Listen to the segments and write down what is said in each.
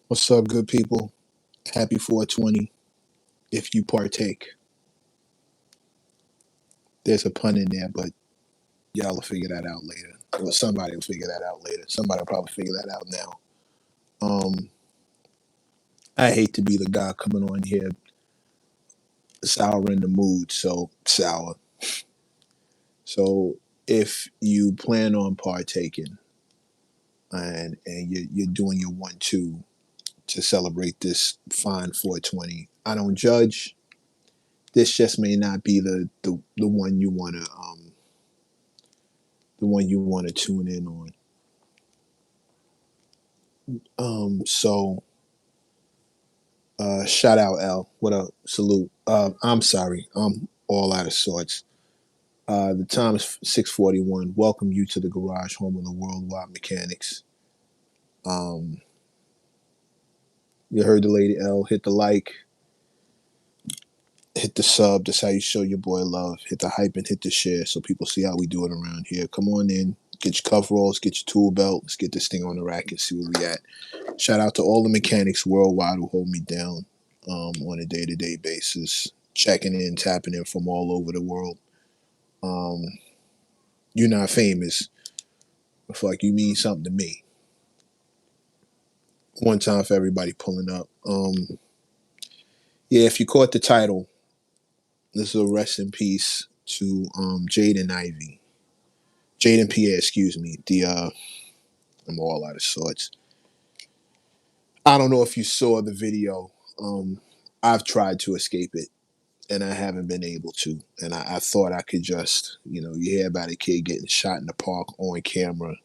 What's up, good people? Happy 420 if you partake. There's a pun in there, but y'all will figure that out later. Or somebody will figure that out later. Somebody will probably figure that out now. I hate to be the guy coming on here souring the mood, so sour. So if you plan on partaking and you're doing your 1-2 to celebrate this fine 420, I don't judge. This just may not be the one you want to tune in on. So shout out L. What up? Salute. I'm sorry. I'm all out of sorts. The time is 6:41. Welcome you to the garage, home of the worldwide mechanics. Um, you heard the lady L. Hit the like, hit the sub. That's how you show your boy love. Hit the hype and hit the share so people see how we do it around here. Come on in. Get your coveralls, get your tool belt. Let's get this thing on the rack and see where we at. Shout out to all the mechanics worldwide who hold me down on a day-to-day basis, checking in, tapping in from all over the world. Um, you're not famous. I feel like you mean something to me. One time for everybody pulling up. Yeah, if you caught the title, this is a rest in peace to Jaden Pierre, excuse me. I'm all out of sorts. I don't know if you saw the video. I've tried to escape it and I haven't been able to. And I thought I could just, you hear about a kid getting shot in the park on camera.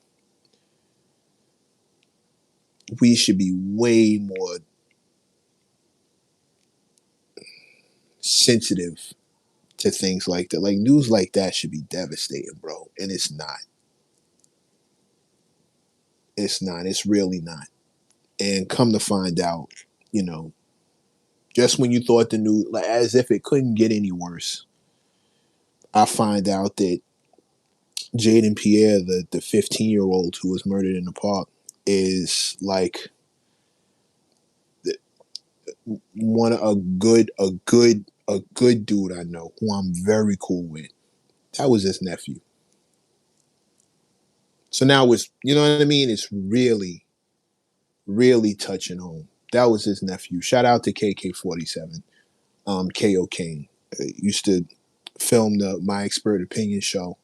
We should be way more sensitive to things like that. Like news like that should be devastating, bro. And it's not. It's not. It's really not. And come to find out, you know, just when you thought the news, like as if it couldn't get any worse, I find out that Jaden Pierre, the 15-year-old who was murdered in the park, is like one a good dude I know who I'm very cool with. That was his nephew. So now it's what I mean. It's really really touching home. That was his nephew. Shout out to KK47. KO Kane used to film the My Expert Opinion show.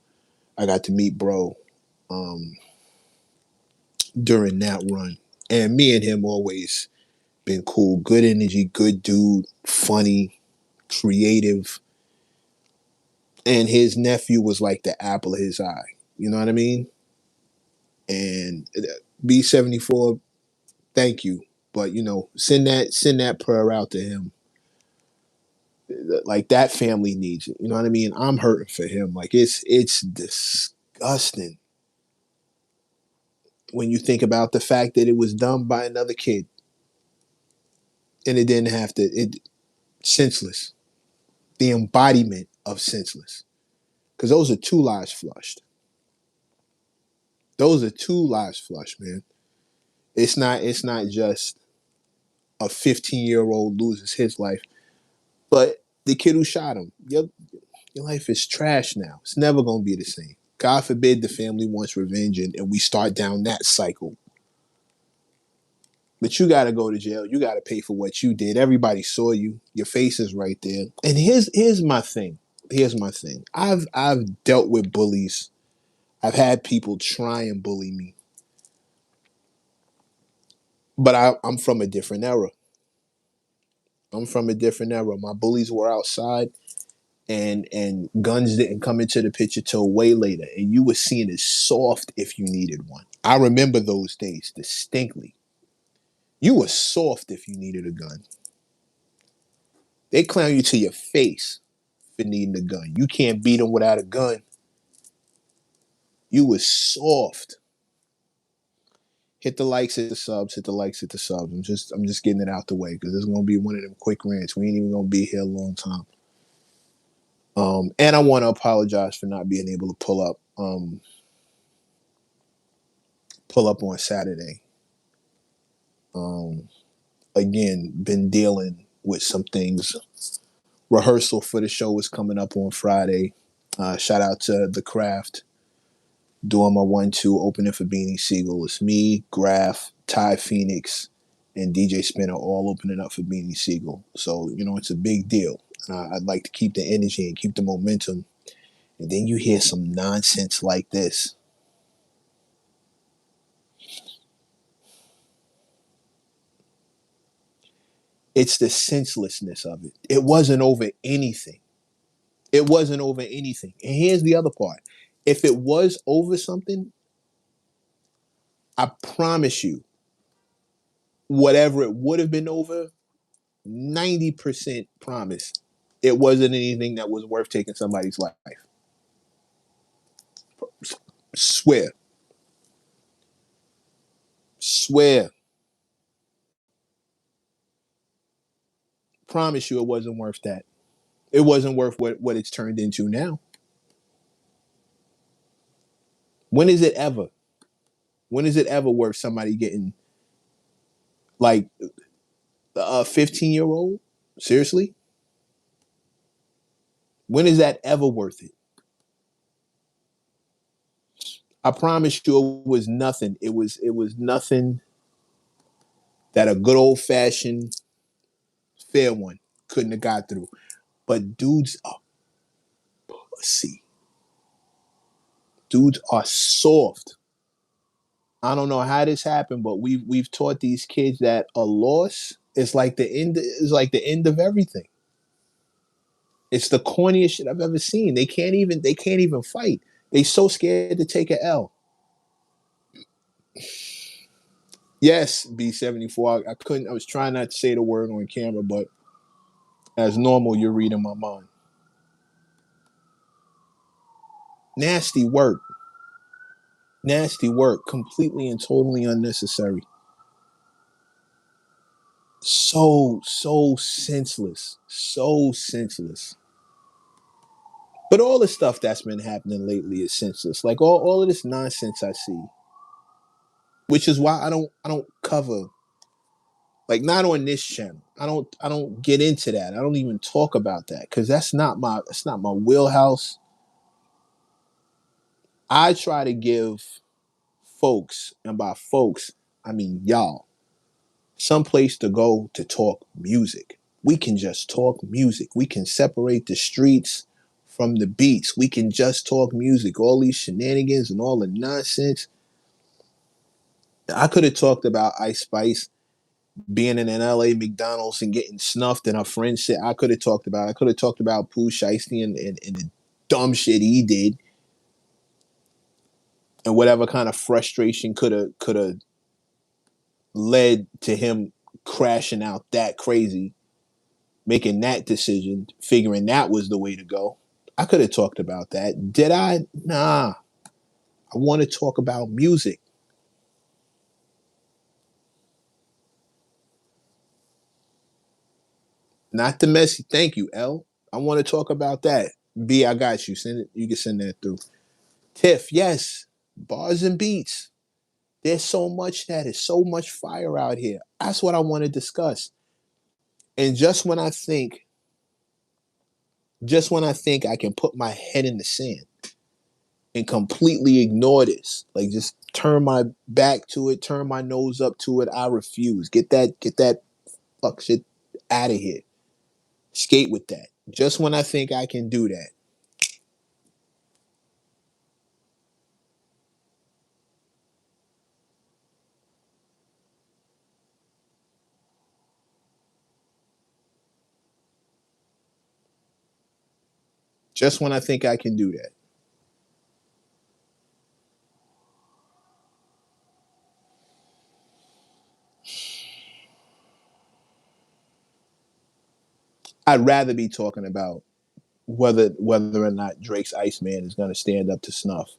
I got to meet bro um, during that run, and me and him always been cool. Good energy, good dude, funny, creative. And his nephew was like the apple of his eye. You know what I mean? And B74, thank you. But send that prayer out to him. Like that family needs it. You know what I mean? I'm hurting for him. Like it's disgusting when you think about the fact that it was done by another kid and it didn't have to. It senseless. The embodiment of senseless. Because those are two lives flushed. Those are two lives flushed, man. It's not just a 15-year-old loses his life, but the kid who shot him, your life is trash now. It's never gonna be the same. God forbid the family wants revenge and we start down that cycle. But you gotta go to jail. You gotta pay for what you did. Everybody saw you. Your face is right there. And here's my thing. Here's my thing. I've dealt with bullies. I've had people try and bully me. But I'm from a different era. I'm from a different era. My bullies were outside and guns didn't come into the picture till way later. And you were seen as soft if you needed one. I remember those days distinctly. You were soft if you needed a gun. They clown you to your face for needing a gun. You can't beat them without a gun. You were soft. Hit the likes, hit the subs, hit the likes, hit the subs. I'm just getting it out the way because it's gonna be one of them quick rants. We ain't even gonna be here a long time. And I want to apologize for not being able to pull up on Saturday. again, been dealing with some things. Rehearsal for the show is coming up on Friday. Shout out to The Craft doing my 1-2 opening for Beanie Siegel. It's me, Graf, Ty Phoenix, and DJ Spinner all opening up for Beanie Siegel. So, it's a big deal. I'd like to keep the energy and keep the momentum. And then you hear some nonsense like this. It's the senselessness of it. It wasn't over anything. It wasn't over anything. And here's the other part. If it was over something, I promise you, whatever it would have been over, 90% promise it wasn't anything that was worth taking somebody's life. Swear. Swear. Promise you it wasn't worth that. It wasn't worth what it's turned into now. When is it ever? When is it ever worth somebody getting like a 15-year-old? Seriously? When is that ever worth it? I promise you it was nothing. It was nothing that a good old fashioned fair one couldn't have got through. But dudes are pussy. Dudes are soft. I don't know how this happened, but we've taught these kids that a loss is like the end. Is like the end of everything. It's the corniest shit I've ever seen. They can't even fight. They so scared to take an L. Yes, B74. I couldn't. I was trying not to say the word on camera, but as normal, you're reading my mind. Nasty work. Nasty work. Completely and totally unnecessary. So senseless. So senseless. But all the stuff that's been happening lately is senseless. Like all of this nonsense I see. Which is why I don't cover, like, not on this channel. I don't get into that. I don't even talk about that because that's not my wheelhouse. I try to give folks, and by folks, I mean y'all, some place to go to talk music. We can just talk music. We can separate the streets from the beats. We can just talk music. All these shenanigans and all the nonsense. I could have talked about Ice Spice being in an LA McDonald's and getting snuffed and her friend said I could have talked about. I could have talked about Pooh Shiesty and the dumb shit he did and whatever kind of frustration could have led to him crashing out that crazy, making that decision, figuring that was the way to go. I could have talked about that. Did I? Nah. I want to talk about music. Not the messy. Thank you, L. I want to talk about that. B, I got you. Send it. You can send that through. Tiff, yes. Bars and beats. There's so much that is so much fire out here. That's what I want to discuss. And just when I think I can put my head in the sand and completely ignore this, like just turn my back to it, turn my nose up to it, I refuse. Get that fuck shit out of here. Skate with that. Just when I think I can do that. Just when I think I can do that. I'd rather be talking about whether or not Drake's Iceman is going to stand up to snuff.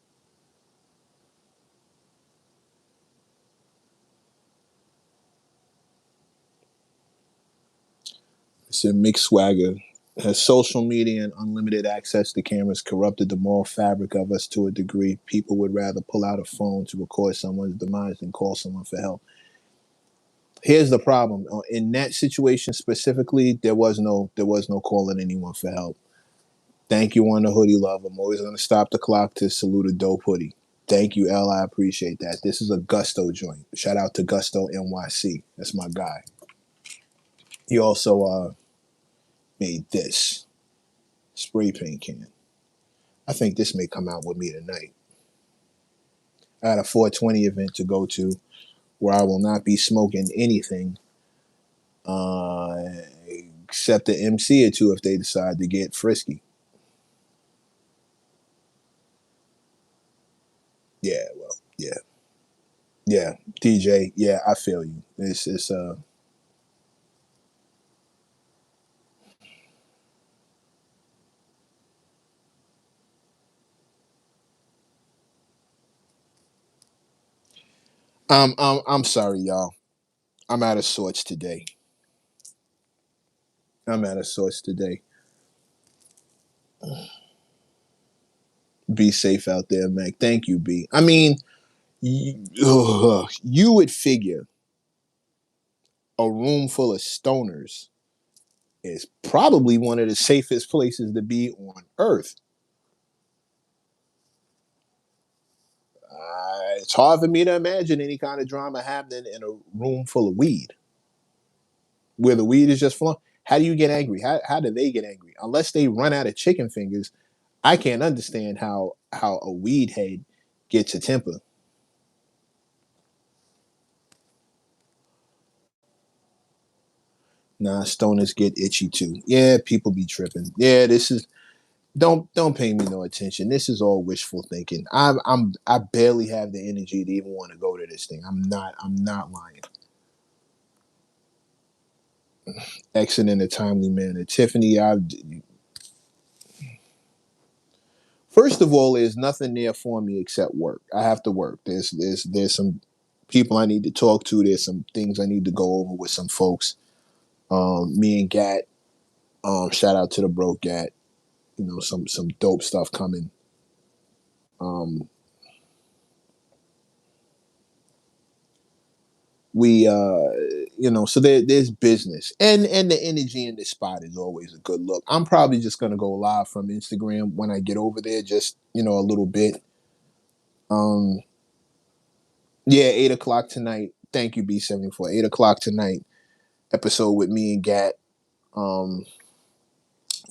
It's a mixed swagger. Has social media and unlimited access to cameras corrupted the moral fabric of us to a degree? People would rather pull out a phone to record someone's demise than call someone for help. Here's the problem. In that situation specifically, there was no calling anyone for help. Thank you on the hoodie love. I'm always gonna stop the clock to salute a dope hoodie. Thank you, L. I appreciate that. This is a Gusto joint. Shout out to Gusto NYC. That's my guy. He also made this spray paint can. I think this may come out with me tonight. I had a 420 event to go to where I will not be smoking anything uh, except the MC or two if they decide to get frisky. Yeah, well, yeah, yeah. DJ, yeah, I feel you. It's. I'm sorry, y'all. I'm out of sorts today. I'm out of sorts today. Be safe out there, Mac. Thank you, B. I mean, you would figure a room full of stoners is probably one of the safest places to be on earth. It's hard for me to imagine any kind of drama happening in a room full of weed where the weed is just flowing. How do you get angry? How do they get angry? Unless they run out of chicken fingers, I can't understand how a weed head gets a temper. Nah, stoners get itchy too. Yeah, people be tripping. Yeah, this is don't pay me no attention. This is all wishful thinking. I barely have the energy to even want to go to this thing. I'm not lying. Exit in a timely manner. Tiffany, I first of all, there's nothing there for me except work. I have to work. There's some people I need to talk to. There's some things I need to go over with some folks. Me and Gat. Shout out to the bro Gat. You know, some dope stuff coming. Um, we so there's business and the energy in this spot is always a good look. I'm probably just gonna go live from Instagram when I get over there, just a little bit. Um, yeah, 8 o'clock tonight. Thank you, B74. 8 o'clock tonight. Episode with me and Gat. Um,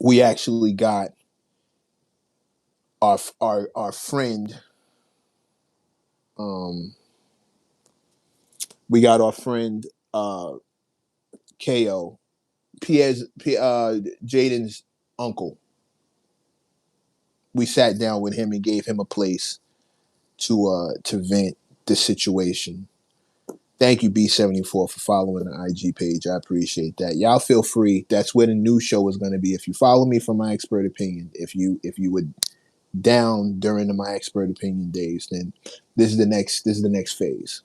we actually got our friend. Um, we got our friend Ko Pierre's Jaden's uncle. We sat down with him and gave him a place to vent the situation. Thank you, B74, for following the IG page. I appreciate that. Y'all feel free. That's where the new show is going to be. If you follow me for my expert opinion, if you would down during the my expert opinion days, then this is the next phase.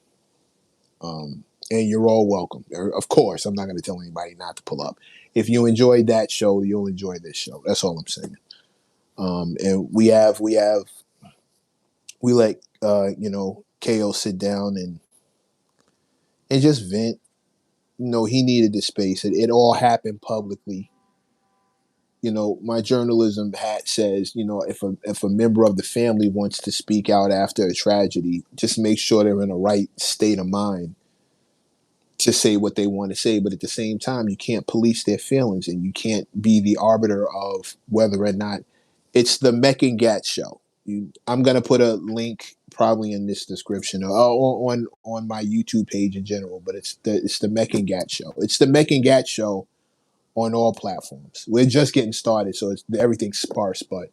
And you're all welcome. Of course, I'm not going to tell anybody not to pull up. If you enjoyed that show, you'll enjoy this show. That's all I'm saying. And we let KO sit down and just vent. He needed the space. It all happened publicly. My journalism hat says, if a member of the family wants to speak out after a tragedy, just make sure they're in the right state of mind to say what they want to say. But at the same time, you can't police their feelings and you can't be the arbiter of whether or not it's the Mech and Gat show. I'm gonna put a link probably in this description or on my YouTube page in general. But it's the Mech and Gat show. It's the Mech and Gat show on all platforms. We're just getting started, so everything's sparse. But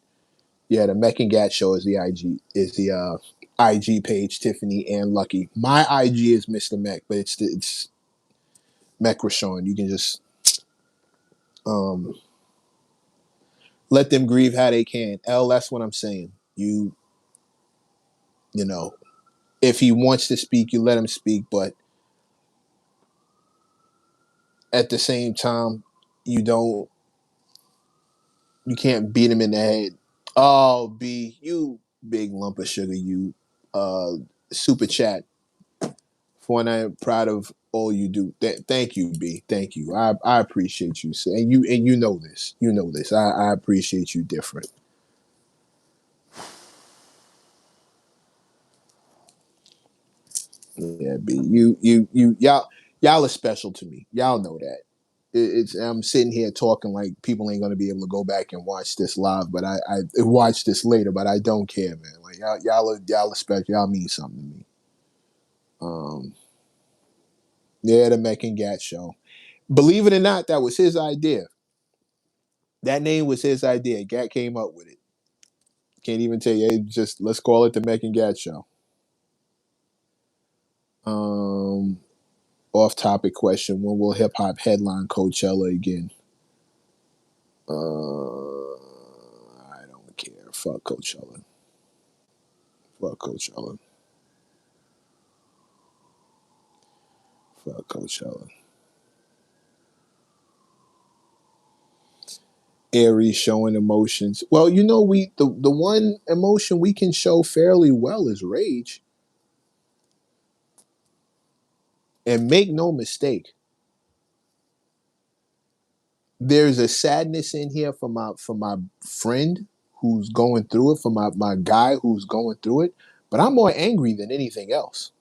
yeah, the Mech and Gat show is the IG page. Tiffany and Lucky. My IG is Mr. Mech, but it's Mech Rashawn. You can just um, let them grieve how they can. L, that's what I'm saying. You know, if he wants to speak, you let him speak, but at the same time, you don't you can't beat him in the head. Oh, B, you big lump of sugar, you super chat For one, I am proud of all you do. Thank you, B. Thank you. I appreciate you. And you know this. You know this. I appreciate you different. Yeah, B. Y'all are special to me. Y'all know that. It's I'm sitting here talking like people ain't gonna be able to go back and watch this live, but I watch this later. But I don't care, man. Like y'all are special. Y'all mean something to me. Um, yeah, the Mech and Gat show. Believe it or not, that was his idea. That name was his idea. Gat came up with it. Can't even tell you. Just let's call it the Mech and Gat show. Um, Off topic question: when will hip hop headline Coachella again? I don't care. Fuck Coachella. Fuck Coachella. Fuck Coachella. Aries showing emotions. Well, you know, the one emotion we can show fairly well is rage. And make no mistake, there's a sadness in here for my friend who's going through it, for my guy who's going through it. But I'm more angry than anything else.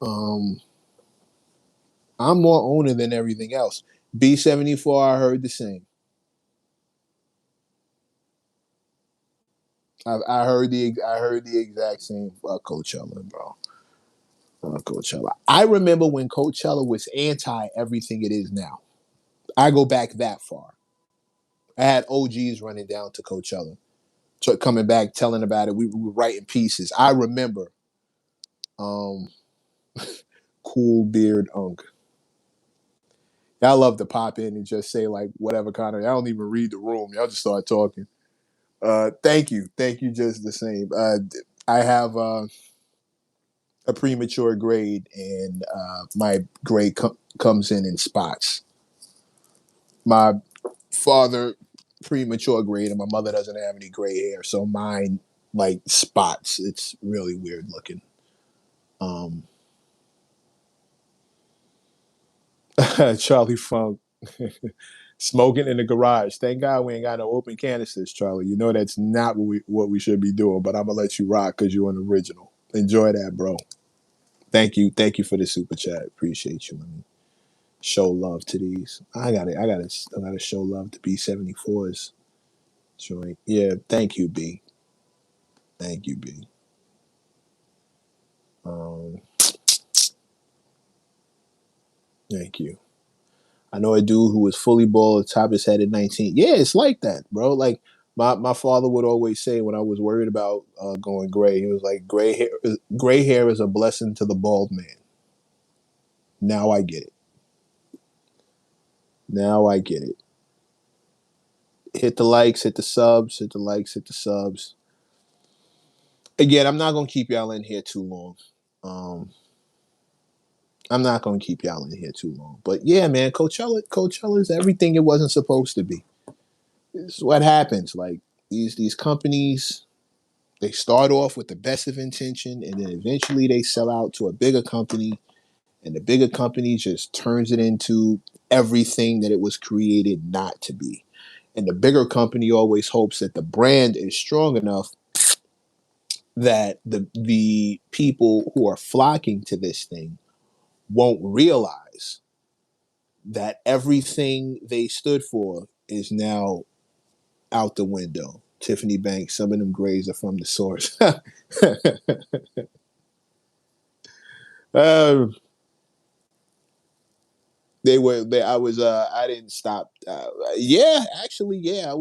Um, I'm more owner than everything else. B74, I heard the same. I heard the exact same. Coachella, bro. Coachella. I remember when Coachella was anti everything it is now. I go back that far. I had OGs running down to Coachella, coming back, telling about it. We were writing pieces. I remember um, Cool Beard Unk. Y'all love to pop in and just say like whatever kind of. I don't even read the room. Y'all just start talking. Thank you, just the same. I have a premature grade, and my grade comes in spots. My father premature grade, and my mother doesn't have any gray hair, so mine like spots. It's really weird looking. Um, Charlie Funk. Smoking in the garage. Thank God we ain't got no open canisters, Charlie. You know that's not what we should be doing, but I'm gonna let you rock because you're an original. Enjoy that, bro. Thank you for the super chat. Appreciate you. Let me show love to these. I gotta show love to B74's joint. Yeah, thank you, B. Thank you, B. Um, Thank you. I know a dude who was fully bald, top his head at 19. Yeah, it's like that, bro. Like my father would always say when I was worried about going gray, he was like, gray hair is a blessing to the bald man. Now I get it. Now I get it. Hit the likes, hit the subs, hit the likes, hit the subs. Again, I'm not gonna keep y'all in here too long. Um, I'm not gonna keep y'all in here too long. But yeah, man, Coachella is everything it wasn't supposed to be. This is what happens. Like these companies, they start off with the best of intention, and then eventually they sell out to a bigger company, and the bigger company just turns it into everything that it was created not to be. And the bigger company always hopes that the brand is strong enough that the people who are flocking to this thing won't realize that everything they stood for is now out the window. Tiffany Banks, some of them grades are from the source. um, I was. I didn't stop. Yeah, actually, yeah. I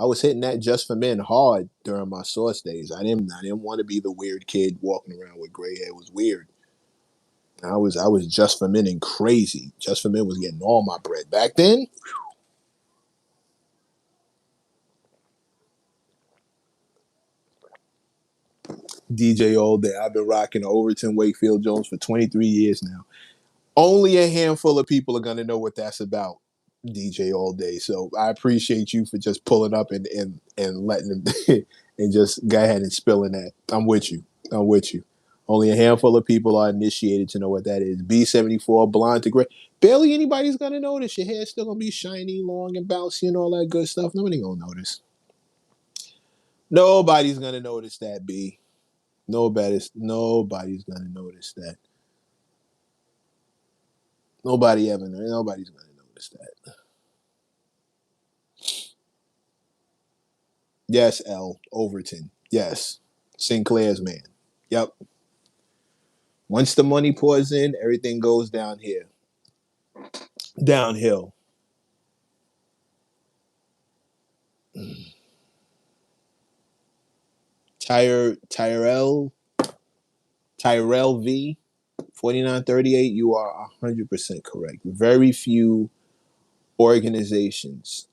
was hitting that just for men hard during my source days. I didn't want to be the weird kid walking around with gray hair. It was weird. I was just for men and crazy. Just for men was getting all my bread back then. DJ all day. I've been rocking Overton Wakefield Jones for 23 years now. Only a handful of people are gonna know what that's about. DJ all day. So I appreciate you for just pulling up and letting them and just go ahead and spill in that. I'm with you. I'm with you. Only a handful of people are initiated to know what that is. B74, blonde to gray. Barely anybody's gonna notice. Your hair's still gonna be shiny, long, and bouncy, and all that good stuff. Nobody gonna notice. Nobody's gonna notice that. B. Nobody's gonna notice that. Nobody's gonna notice that. Yes, L. Overton. Yes. Sinclair's man. Yep. Once the money pours in, everything goes down here. Downhill. Tyrell V 4938, you are 100% correct. Very few organizations,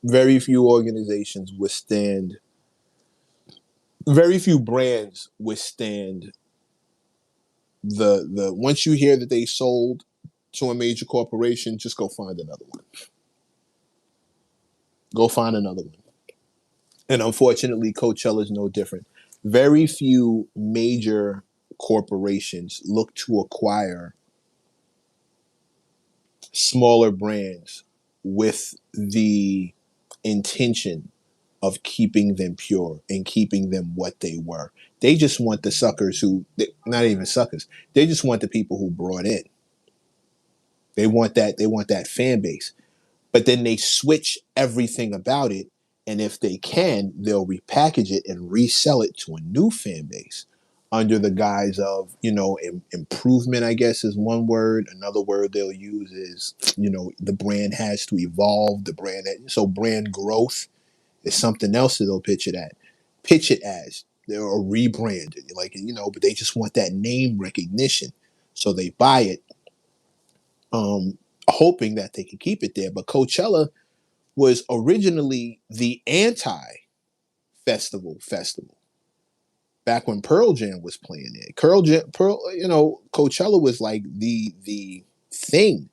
very few organizations withstand, very few brands withstand the once you hear that they sold to a major corporation, just go find another one. Go find another one. And unfortunately, Coachella is no different. Very few major corporations look to acquire smaller brands with the intention of keeping them pure and keeping them what they were. They just want the suckers who, not even suckers, they just want the people who brought in. They want that fan base. But then they switch everything about it. And if they can, they'll repackage it and resell it to a new fan base under the guise of, improvement, I guess is one word. Another word they'll use is, the brand has to evolve, so brand growth is something else that they'll pitch it as. They're a rebrand, but they just want that name recognition. So they buy it, hoping that they can keep it there. But Coachella was originally the anti-festival back when Pearl Jam was playing it. Coachella was like the thing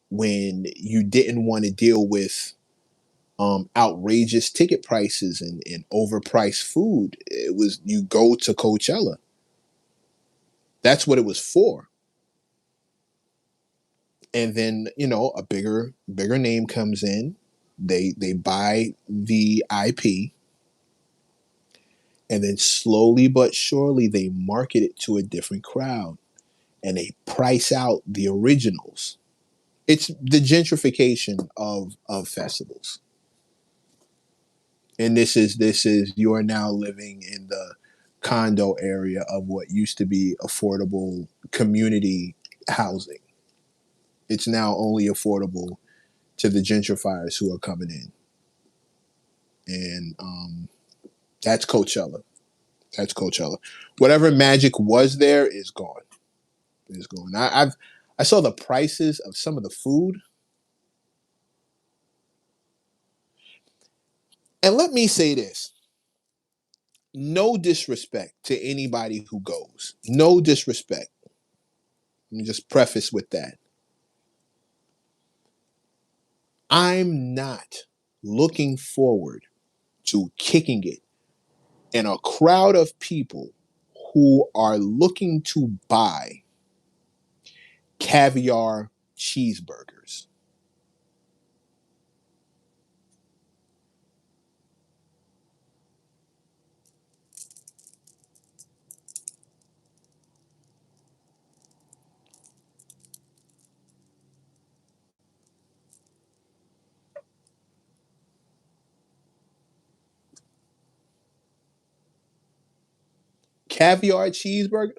when you didn't want to deal with outrageous ticket prices and overpriced food. It was, you go to Coachella. That's what it was for. And then, a bigger name comes in. They buy the IP, and then slowly but surely they market it to a different crowd, and they price out the originals. It's the gentrification of festivals. And this is you are now living in the condo area of what used to be affordable community housing. It's now only affordable to the gentrifiers who are coming in. And that's Coachella. That's Coachella. Whatever magic was there is gone. Is gone. I saw the prices of some of the food. And let me say this. No disrespect to anybody who goes. No disrespect. Let me just preface with that. I'm not looking forward to kicking it in a crowd of people who are looking to buy caviar cheeseburgers. Caviar cheeseburger?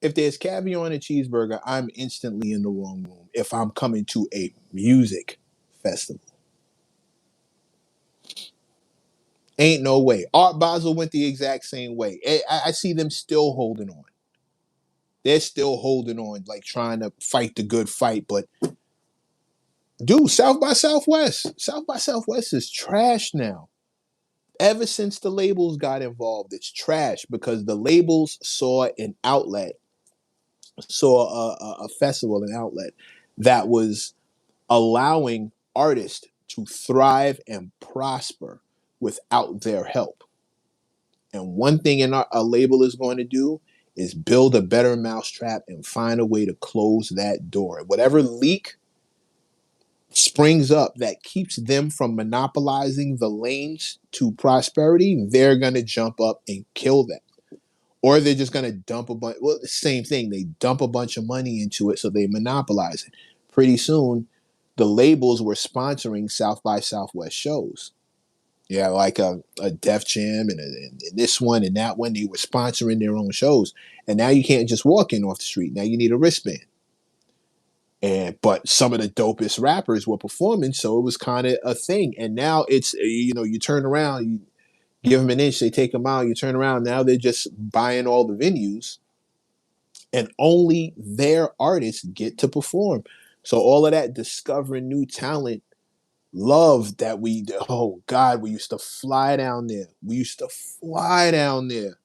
If there's caviar on a cheeseburger, I'm instantly in the wrong room if I'm coming to a music festival. Ain't no way. Art Basel went the exact same way. I see them still holding on. They're still holding on, like trying to fight the good fight. But dude, South by Southwest is trash now. Ever since the labels got involved, it's trash because the labels saw an outlet, saw a festival, an outlet that was allowing artists to thrive and prosper without their help. And one thing a label is going to do is build a better mousetrap and find a way to close that door. Whatever leak springs up that keeps them from monopolizing the lanes to prosperity, they're going to jump up and kill them. Or they're just going to dump a bunch. Well, the same thing. They dump a bunch of money into it so they monopolize it. Pretty soon, the labels were sponsoring South by Southwest shows. Yeah, like a Def Jam and this one and that one. They were sponsoring their own shows. And now you can't just walk in off the street. Now you need a wristband. But some of the dopest rappers were performing, so it was kind of a thing. And now it's, you turn around, you give them an inch, they take them out. You turn around, now they're just buying all the venues, and only their artists get to perform. So all of that discovering new talent, love that oh God, we used to fly down there. We used to fly down there.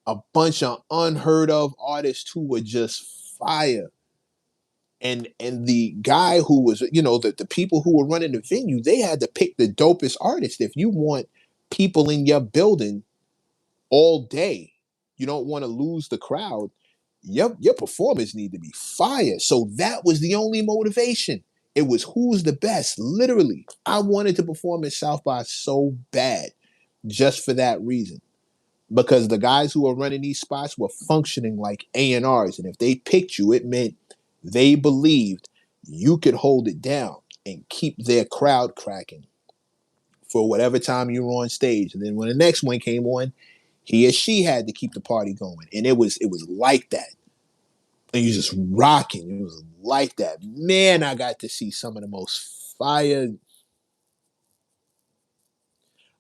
A bunch of unheard of artists who were just fire. And the guy who was, the people who were running the venue, they had to pick the dopest artist. If you want people in your building all day, you don't want to lose the crowd, your performance need to be fire. So that was the only motivation. It was who's the best. Literally, I wanted to perform at South by so bad, just for that reason. Because the guys who were running these spots were functioning like A&Rs. And if they picked you, it meant they believed you could hold it down and keep their crowd cracking for whatever time you were on stage. And then when the next one came on, he or she had to keep the party going. And it was like that. And you just rocking. It was like that. Man, I got to see some of the most fire.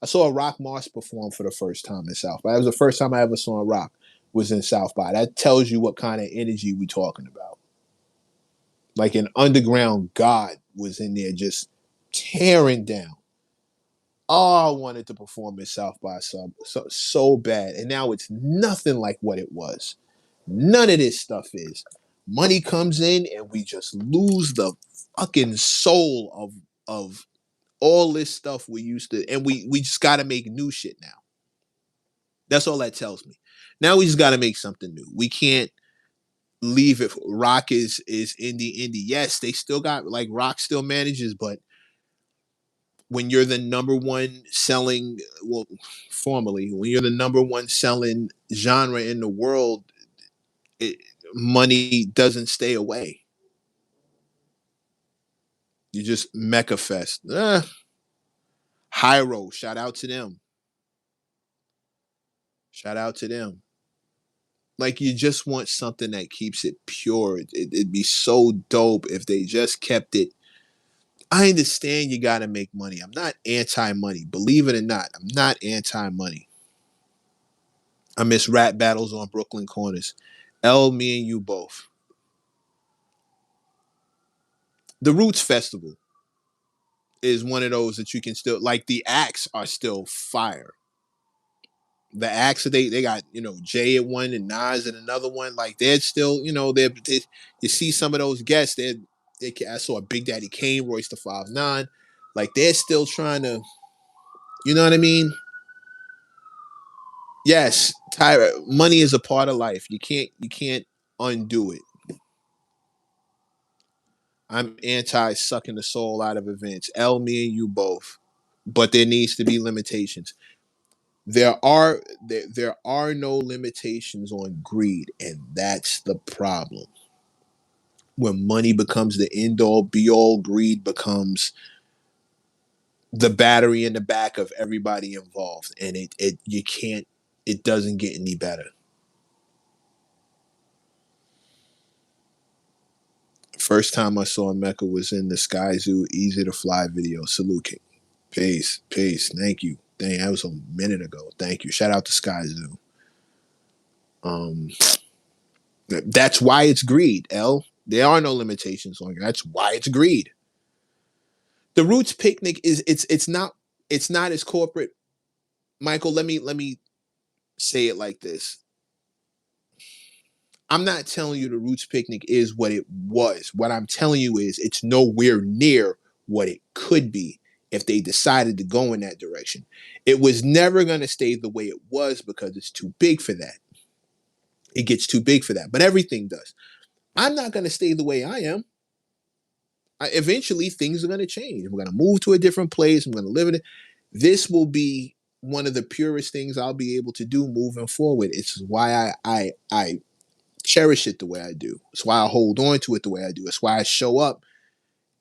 I saw Rock Mars perform for the first time in South by. That was the first time I ever saw a Rock was in South by. That tells you what kind of energy we talking about. Like an underground god was in there just tearing down. Oh, I wanted to perform at South by so bad. And now it's nothing like what it was. None of this stuff is. Money comes in and we just lose the fucking soul of all this stuff we used to, and we just gotta make new shit now. That's all that tells me. Now we just gotta make something new. We can't leave it. Rock is indie. Yes, they still got, like, rock still manages, but when you're the number one selling, well, formally, when you're the number one selling genre in the world, it, money doesn't stay away. You just Mecha Fest. Hyro, shout out to them. Shout out to them. Like, you just want something that keeps it pure. It'd be so dope if they just kept it. I understand you got to make money. I'm not anti-money. Believe it or not, I'm not anti-money. I miss rap battles on Brooklyn corners. L, me and you both. The Roots Festival is one of those that you can still, like, the acts are still fire. The acts that they got, Jay at one and Nas at another one, like, they're still, you see some of those guests, I saw Big Daddy Kane, Royce the 5'9", like, they're still trying to, you know what I mean? Yes, Tyra, money is a part of life. You can't undo it. I'm anti sucking the soul out of events. L, me and you both. But there needs to be limitations. There are no limitations on greed, and that's the problem. When money becomes the end all be all, greed becomes the battery in the back of everybody involved, and it doesn't get any better. First time I saw Mecca was in the Sky Zoo Easy to Fly video. Salute, King. Peace. Thank you. Dang, that was a minute ago. Thank you. Shout out to Sky Zoo. Um, that's why it's greed, L. There are no limitations on it. That's why it's greed. The Roots picnic it's not as corporate. Michael, let me say it like this. I'm not telling you the Roots Picnic is what it was. What I'm telling you is it's nowhere near what it could be if they decided to go in that direction. It was never going to stay the way it was because it's too big for that. It gets too big for that, but everything does. I'm not going to stay the way I am. Eventually, things are going to change. We're going to move to a different place. I'm going to live in it. This will be one of the purest things I'll be able to do moving forward. It's why I cherish it the way I do. It's why I hold on to it the way I do. It's why I show up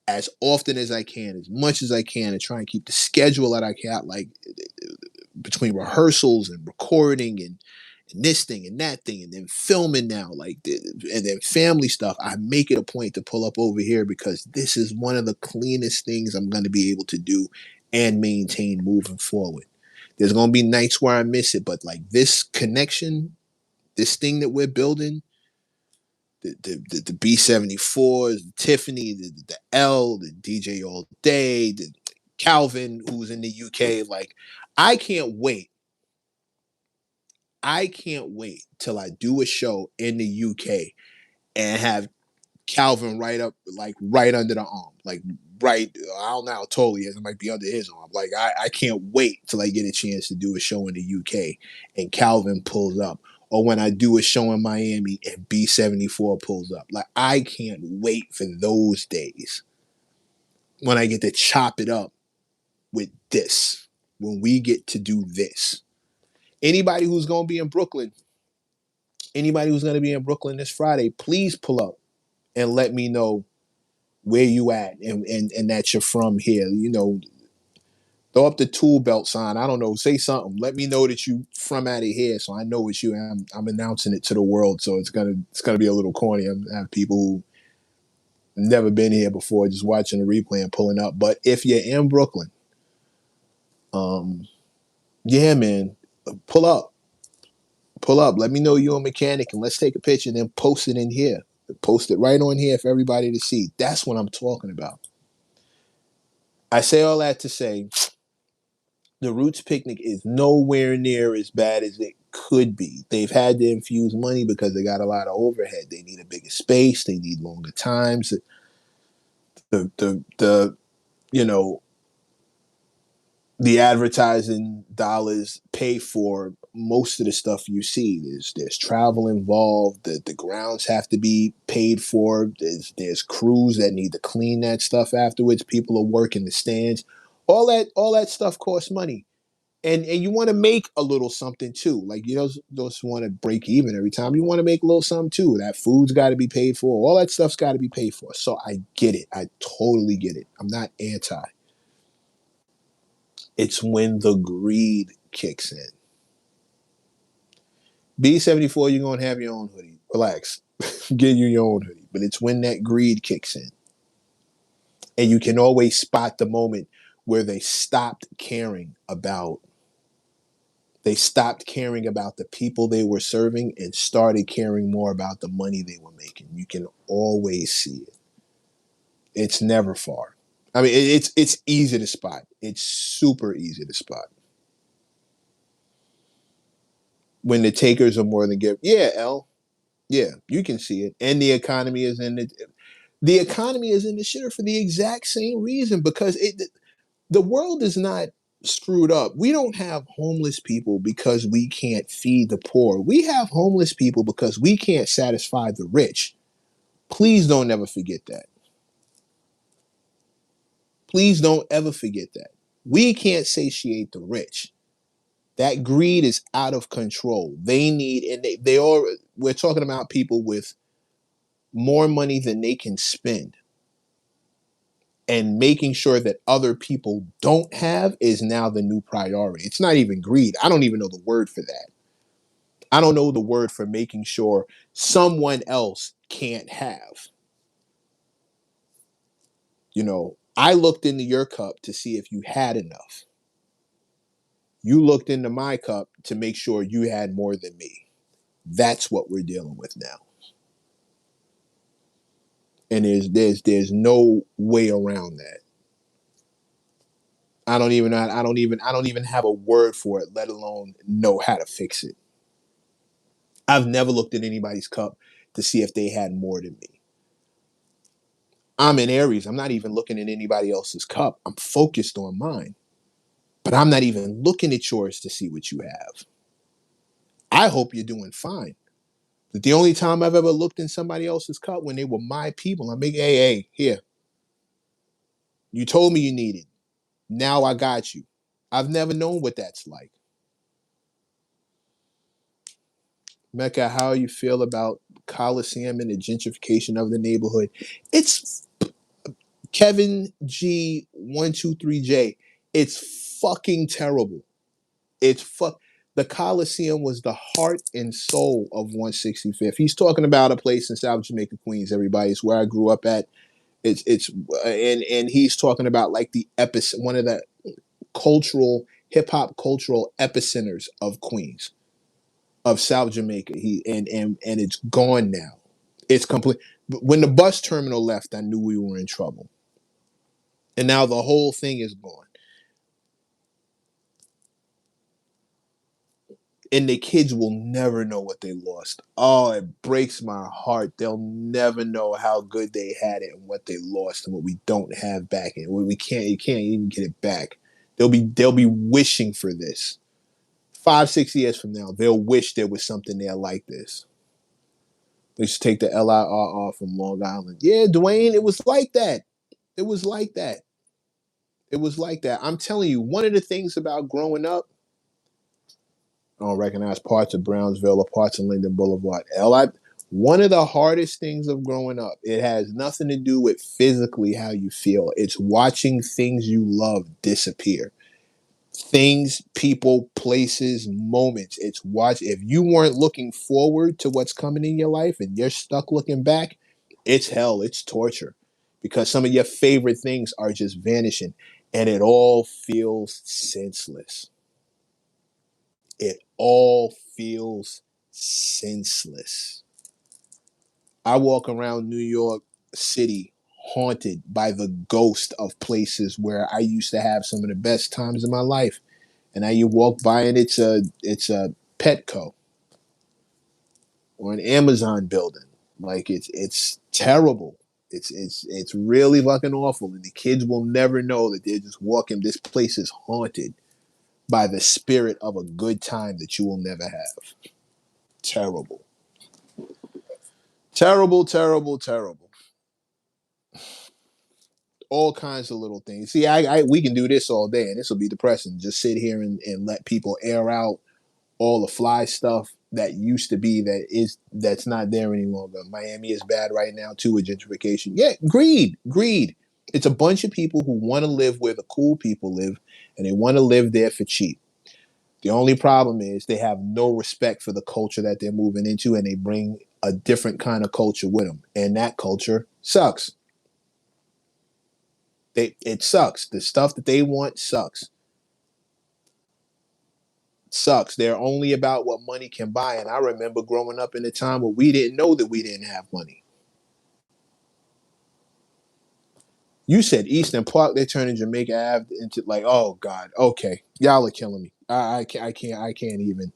as often as I can, as much as I can, and try and keep the schedule that I can, like between rehearsals and recording and this thing and that thing, and then filming now, and then family stuff. I make it a point to pull up over here because this is one of the cleanest things I'm going to be able to do and maintain moving forward. There's going to be nights where I miss it, but like this connection, this thing that we're building, the B74s, the Tiffany, the L, the DJ All Day, the Calvin, who's in the UK. Like, I can't wait. I can't wait till I do a show in the UK and have Calvin right under the arm. Like, right, I don't know how tall he is. It might be under his arm. Like, I can't wait till I get a chance to do a show in the UK and Calvin pulls up. Or when I do a show in Miami and B74 pulls up. Like, I can't wait for those days when I get to chop it up with this. When we get to do this. Anybody who's going to be in Brooklyn, anybody who's going to be in Brooklyn this Friday, please pull up and let me know where you at and that you're from here. You know, throw up the tool belt sign. I don't know. Say something. Let me know that you from out of here, so I know it's you. And I'm announcing it to the world, so it's gonna be a little corny. I'm gonna have people who never been here before just watching the replay and pulling up. But if you're in Brooklyn, yeah, man, pull up, pull up. Let me know you're a mechanic, and let's take a picture and then post it in here. Post it right on here for everybody to see. That's what I'm talking about. I say all that to say the Roots Picnic is nowhere near as bad as it could be. They've had to infuse money because they got a lot of overhead. They need a bigger space. They need longer times. The you know the advertising dollars pay for most of the stuff you see. There's travel involved. The grounds have to be paid for. There's crews that need to clean that stuff afterwards. People are working the stands. All that stuff costs money. And you want to make a little something too. Like you don't want to break even every time. You want to make a little something too. That food's got to be paid for. All that stuff's got to be paid for. So I get it. I totally get it. I'm not anti. It's when the greed kicks in. B74, you're gonna have your own hoodie. Relax. Get you your own hoodie. But it's when that greed kicks in. And you can always spot the moment where they stopped caring about the people they were serving and started caring more about the money they were making. You can always see it. It's never far. I mean, it's easy to spot. It's super easy to spot. When the takers are more than give. Yeah, L. Yeah, you can see it. And the economy is in the shitter for the exact same reason because the world is not screwed up. We don't have homeless people because we can't feed the poor. We have homeless people because we can't satisfy the rich. Please don't ever forget that. Please don't ever forget that. We can't satiate the rich. That greed is out of control. They need, and they are, we're talking about people with more money than they can spend. And making sure that other people don't have is now the new priority. It's not even greed. I don't even know the word for that. I don't know the word for making sure someone else can't have. You know, I looked into your cup to see if you had enough. You looked into my cup to make sure you had more than me. That's what we're dealing with now. And there's no way around that. I don't even have a word for it, let alone know how to fix it. I've never looked at anybody's cup to see if they had more than me. I'm in Aries. I'm not even looking at anybody else's cup. I'm focused on mine. But I'm not even looking at yours to see what you have. I hope you're doing fine. But the only time I've ever looked in somebody else's cup when they were my people, I'm like, hey, here. You told me you needed. Now I got you. I've never known what that's like. Mecca, how you feel about Coliseum and the gentrification of the neighborhood? It's Kevin G123J. It's fucking terrible. It's fuck. The Coliseum was the heart and soul of 165th. He's talking about a place in South Jamaica, Queens. Everybody, it's where I grew up at. It's and he's talking about like the one of the cultural hip hop cultural epicenters of Queens, of South Jamaica. And it's gone now. It's complete. When the bus terminal left, I knew we were in trouble. And now the whole thing is gone. And the kids will never know what they lost. Oh, it breaks my heart. They'll never know how good they had it and what they lost and what we don't have back. And we can't, you can't even get it back. They'll be wishing for this. 5, 6 years from now, they'll wish there was something there like this. They should take the LIRR from Long Island. Yeah, Dwayne, it was like that. It was like that. It was like that. I'm telling you, one of the things about growing up, I don't recognize parts of Brownsville or parts of Linden Boulevard. One of the hardest things of growing up, it has nothing to do with physically how you feel. It's watching things you love disappear. Things, people, places, moments. It's watch. If you weren't looking forward to what's coming in your life and you're stuck looking back, it's hell. It's torture because some of your favorite things are just vanishing and it all feels senseless. It all feels senseless. I walk around New York City haunted by the ghost of places where I used to have some of the best times in my life. And now you walk by and it's a Petco or an Amazon building. Like it's terrible. It's really fucking awful. And the kids will never know that they're just walking. This place is haunted by the spirit of a good time that you will never have. Terrible. Terrible, terrible, terrible. All kinds of little things. See, we can do this all day, and this will be depressing. Just sit here and let people air out all the fly stuff that used to be that's not there any longer. Miami is bad right now too with gentrification. Yeah, greed. It's a bunch of people who want to live where the cool people live, and they want to live there for cheap. The only problem is they have no respect for the culture that they're moving into, and they bring a different kind of culture with them, and that culture sucks. It sucks. The stuff that they want sucks. They're only about what money can buy. And I remember growing up in a time where we didn't know that we didn't have money. You said Eastern Park, they're turning Jamaica Ave into like, oh God, okay, y'all are killing me. I can't even.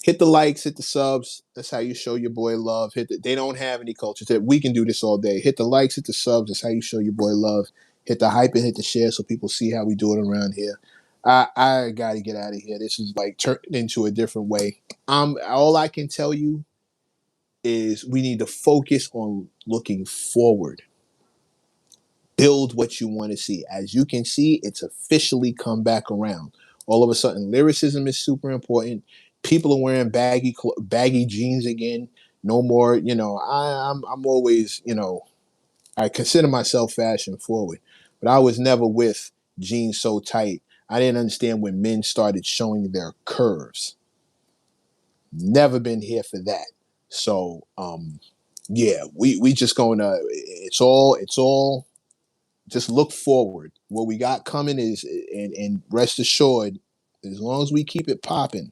Hit the likes, hit the subs. That's how you show your boy love. They don't have any culture. We can do this all day. Hit the likes, hit the subs. That's how you show your boy love. Hit the hype and hit the share so people see how we do it around here. I gotta get out of here. This is like turned into a different way. All I can tell you is we need to focus on looking forward. Build what you want to see. As you can see, it's officially come back around. All of a sudden, lyricism is super important. People are wearing baggy jeans again. No more, I'm always, I consider myself fashion forward, but I was never with jeans so tight. I didn't understand when men started showing their curves. Never been here for that. So, yeah, we just gonna. It's all just look forward. What we got coming is, and rest assured, as long as we keep it popping,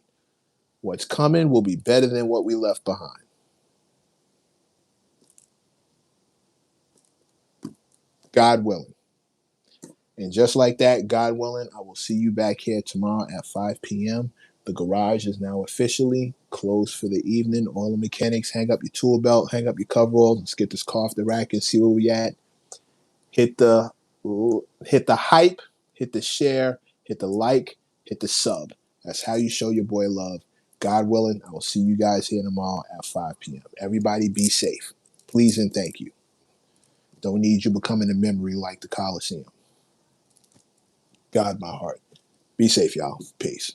what's coming will be better than what we left behind. God willing. And just like that, God willing, I will see you back here tomorrow at 5 p.m. The garage is now officially closed for the evening. All the mechanics, hang up your tool belt, hang up your coveralls. Let's get this car off the rack and see where we at. Hit the hype, hit the share, hit the like, hit the sub. That's how you show your boy love. God willing, I will see you guys here tomorrow at 5 p.m. Everybody be safe. Please and thank you. Don't need you becoming a memory like the Coliseum. God, my heart. Be safe, y'all. Peace.